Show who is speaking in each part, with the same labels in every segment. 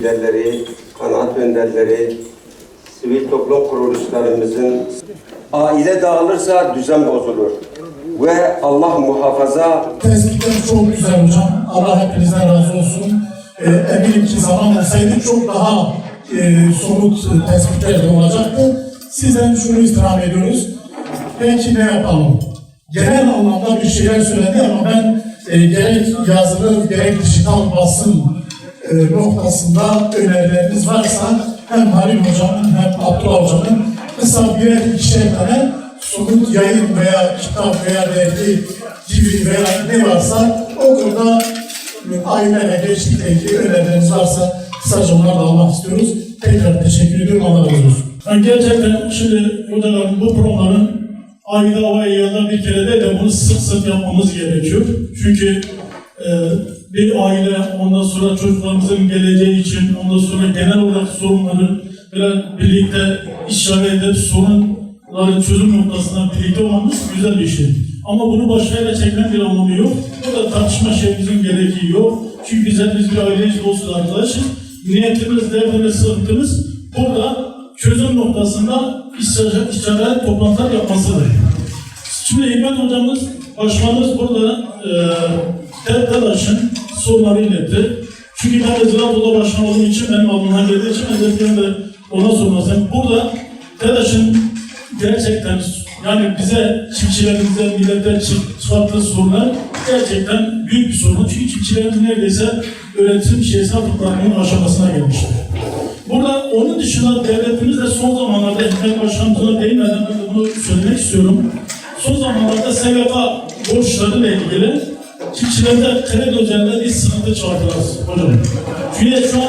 Speaker 1: liderleri, kanaat önderleri, sivil toplum kuruluşlarımızın aile dağılırsa düzen bozulur ve Allah muhafaza.
Speaker 2: Tespitler çok güzel hocam. Allah hepinizden razı olsun. Eminim ki zaman olsaydı çok daha somut tespitler de olacaktı. Sizden şunu istirham ediyoruz. Belki ne yapalım? Genel anlamda bir şeyler söyledi ama ben gerek yazılı gerek dijital basın noktasında önerileriniz varsa hem Halil hocamın hem Abdullah hocamın mesela birer ikişer tane somut yayın veya kitap veya dergi gibi veya ne varsa o konuda aile ve gençlikle ilgili önerileriniz varsa kısaca onları da almak istiyoruz. Tekrar teşekkür ediyorum. Allah razı olsun.
Speaker 3: Yani gerçekten şimdi hocaların bu programların ayda ve yılda bir kere de bunu sık sık yapmamız gerekiyor. Çünkü bir aile, ondan sonra çocuklarımızın geleceği için, ondan sonra genel olarak sorunları birlikte işaret edip sorunların çözüm noktasında birlikte olmamız güzel bir şey. Ama bunu başkayla çekmen bir anlamı yok. Burada tartışma şeyimizin gereği yok. Çünkü biz bir aileyiz, dostuz, arkadaşız. Niyetimiz, derdimiz, sıkıntımız burada çözüm noktasında işaret toplantılar yapmasıdır. Şimdi Hikmet hocamız, başkanımız burada TEDAŞ'ın sorunları iletti. Çünkü ben de Ziraat Oda Başkanı olduğum için, benim aklımdan geldiği için özellikle de ona sormasam. Burada TEDAŞ'ın gerçekten yani bize, çiftçilerimize, millete çıkarttığı sorunlar gerçekten büyük bir sorun. Çünkü çiftçilerimiz neredeyse üretim şeysel toplanmanın aşamasına gelmiştir. Burada onun dışında devletimiz de son zamanlarda Hikmet Başkanımızla değinmeden ben de bunu söylemek istiyorum. Son zamanlarda SGK borçlarıyla ilgili çiftçilerde kredi özelinde bir sıkıntı çıkarttılar hocam. Çünkü şu an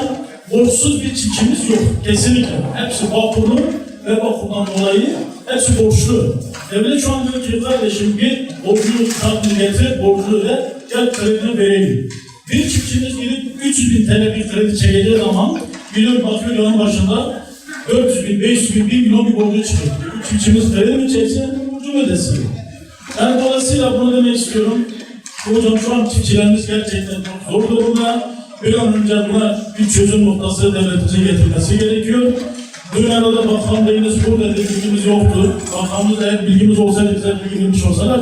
Speaker 3: borçsuz bir çiftçimiz yok. Kesinlikle. Hepsi Bağkurlu ve Bağkur'dan dolayı hepsi borçlu. Devlet şu an diyor ki kardeşim bir borcunu tatmin getir, borcunu ve gel kredini vereyim. Bir çiftçimiz gidip 300.000 TL bir kredi çekeceği zaman milyon bakıyor yanın başında 400.000, 500.000, 1 milyon bir borcu çıkıyor. Çiftçimiz kredi mi çekse borcu mu ödesin? Yani dolayısıyla bunu demek istiyorum. Hocam şu an çiftçilerimiz gerçekten çok zor durumda. Bir an önce buna bir çözüm noktası devletimizin getirmesi gerekiyor. Dün arada bakan beyiniz burada bilgimiz yoktu. Bakanımız eğer bilgimiz olsaydı bize bilgilenmiş olsalar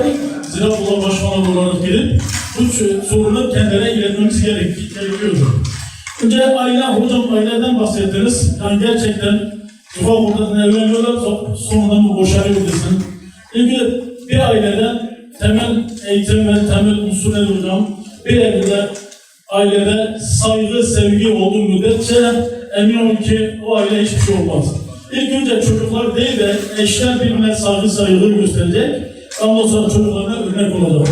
Speaker 3: Ziraat Oda Başkanı olarak gelip bu sorunu kendilerine iletmemiz gerekiyordu. Önce aile, hocam aileden bahsettiniz. Yani gerçekten yuva ortasında evleniyorlar, sonradan bu boşanıyor desin. İlgi bir ailede temel eğitim ve temel unsur nedir hocam? Bir evde, ailede saygı, sevgi olduğu müddetçe emin olun ki o aile hiçbir şey olmaz. İlk önce çocuklar değil de eşler birbirine saygı gösterecek. Ondan sonra çocuklarına örnek olacaklar.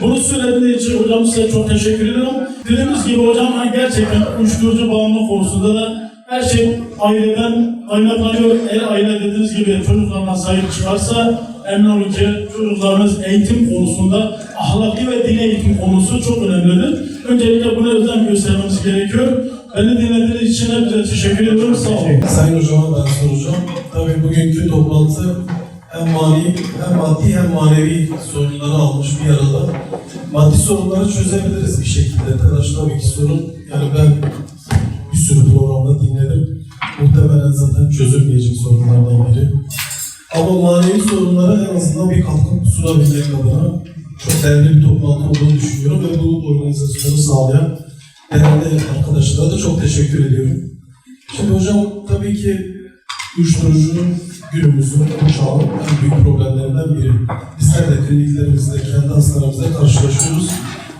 Speaker 3: Bunu söylediğiniz için hocam size çok teşekkür ediyorum. Dediğimiz gibi hocam gerçekten uyuşturucu bağımlılık konusunda da her şey aileden kaynaklanıyor. Eğer aile dediğiniz gibi çocuklarına sahip çıkarsa emin olun ki çocuklarınız eğitim konusunda ahlaki ve din eğitim konusu çok önemlidir. Öncelikle buna özen göstermemiz gerekiyor. Beni dinlediğiniz için hepinize teşekkür ediyorum. Sağ olun.
Speaker 4: Sayın hocama ben soracağım. Tabii bugünkü toplantı hem maddi hem manevi sorunları almış bir arada. Maddi sorunları çözebiliriz bir şekilde. TEDAŞ tabii ki sorun. Yani ben bir sürü programda dinledim. Muhtemelen zaten çözülmeyecek sorunlardan biri. Ama manevi sorunlara en azından bir katkı sunabilmek adına çok değerli bir toplantı olduğunu düşünüyorum ve bu organizasyonu sağlayan değerli arkadaşlara da çok teşekkür ediyorum. Şimdi hocam tabii ki uyuşturucunun günümüzün, bu çağın en büyük problemlerinden biri. Bizler de kliniklerimizde, kendi hastalarımızda karşılaşıyoruz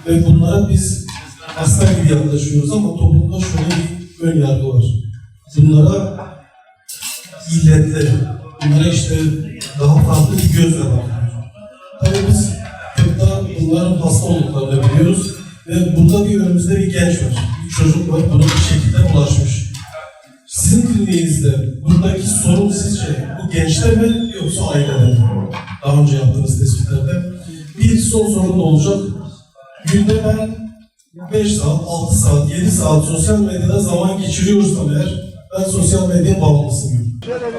Speaker 4: ve bunlara biz hasta gibi yaklaşıyoruz ama toplumda şöyle bir ön yargı var. Bunlara illetleri, bunlara işte daha farklı bir gözle bakıyoruz. Tabii biz tıpta bunların hasta olduklarını biliyoruz ve burada bir önümüzde bir genç var, bir çocuk var, buna bir şekilde bulaşmış. Sizin kliniğinizde buradaki sorun sizce bu gençte mi yoksa ailede mi? Daha önce yaptığınız tespitlerde. Bir son sorun da olacak. Günde ben 5 saat, 6 saat, 7 saat sosyal medyada zaman geçiriyorsam eğer ben sosyal medya bağımlısıyım. Şöyle bir